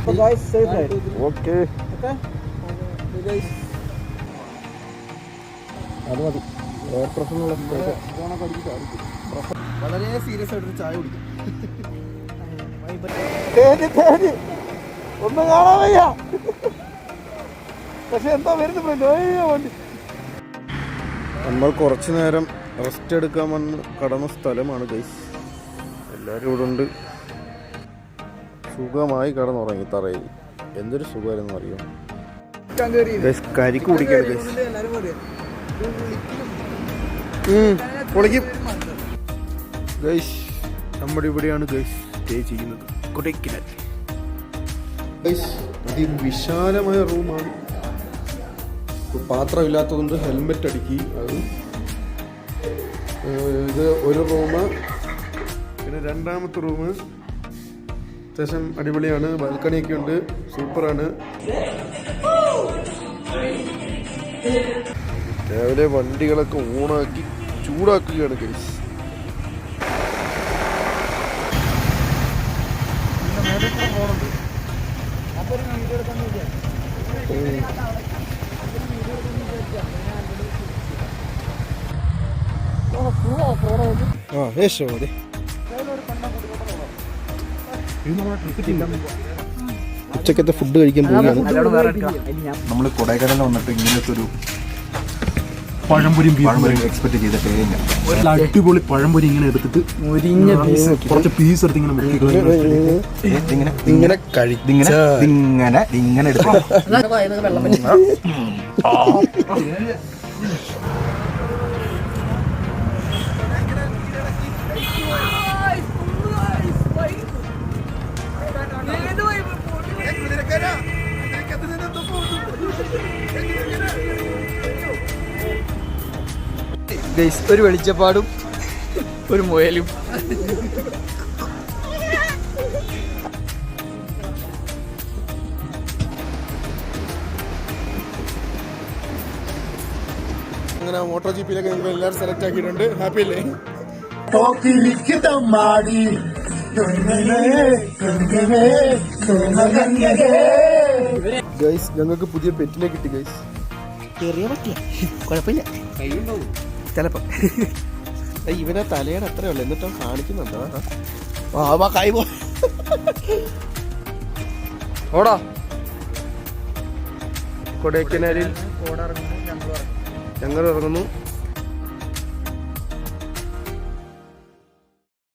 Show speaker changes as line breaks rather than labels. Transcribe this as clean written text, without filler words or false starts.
Okay, അത് മതി. Air പ്രഷറിനുള്ള
വളരെ സീരിയസ് ആയിട്ടൊരു ചായ കുടിക്കും.
ഒന്നും കാണാൻ വയ്യ, പക്ഷെ എന്താ വരുന്നത് വണ്ടി. നമ്മൾ കുറച്ചു നേരം റെസ്റ്റ് എടുക്കാൻ വന്ന് കടന്ന സ്ഥലമാണ് ഗൈസ്. എല്ലാവരും ഇവിടെ ഉണ്ട്. സുഖമായി കിടന്നുറങ്ങി തറയിൽ. എന്തൊരു സുഖമായിരുന്നു അറിയോ. കരിക്ക് കുടിക്കാണ് ഗൈസ്. പൊളിക്കും ഗൈസ്. നമ്മുടെ ഇവിടെയാണ് ഗൈസ് സ്റ്റേ ചെയ്യുന്നത്, കൊടൈക്കനാൽ. ഗൈസ് അതിവിശാലമായ റൂമാണ്. പാത്രമില്ലാത്തതുകൊണ്ട് ഹെൽമെറ്റ് അടിക്കി. അത് ഇത് ഒരു റൂമ്. പിന്നെ രണ്ടാമത്തെ റൂമ് അത്യാവശ്യം അടിപൊളിയാണ്. ബാൽക്കണിയൊക്കെ ഉണ്ട്, സൂപ്പറാണ്. രാവിലെ വണ്ടികളൊക്കെ ഓണാക്കി ചൂടാക്കുകയാണ് ഗൈസ്. ഉച്ചക്കത്തെ ഫുഡ് കഴിക്കാൻ പോവുകയാണ്.
നമ്മൾ കൊടൈക്കനാലിൽ വന്നിട്ട് ഇങ്ങനത്തെ ഒരു പഴംപൊരിയും എക്സ്പെക്ട് ചെയ്തിട്ടേ ഇല്ല. ഒരു അടിപൊളി പഴംപൊരി ഇങ്ങനെ എടുത്തിട്ട് കുറച്ച് പീസ് എടുത്ത് ഇങ്ങനെ
ഇങ്ങനെ
എടുത്ത്
ഒരു വെളിച്ചപ്പാടും ഒരു മുയലും. അങ്ങനെ മോട്ടോർ ജിപ്പിയിലൊക്കെ നിങ്ങൾ എല്ലാവരും സെലക്ട് ആക്കിയിട്ടുണ്ട്. ഹാപ്പി അല്ലേ? ഗൈസ് ഞങ്ങൾക്ക് പുതിയ പെറ്റിനെ കിട്ടി ഗൈസ്. ചെറിയ പറ്റിയ കുഴപ്പമില്ല, ചിലപ്പോ. ഇവനെ തലയുടെ അത്രയുള്ളൂ, എന്നിട്ടോ കാണിക്കുന്നുണ്ടോ? കൈ ഓടാ. കൊടൈക്കനാലിൽ ഞങ്ങൾ ഇറങ്ങുന്നു.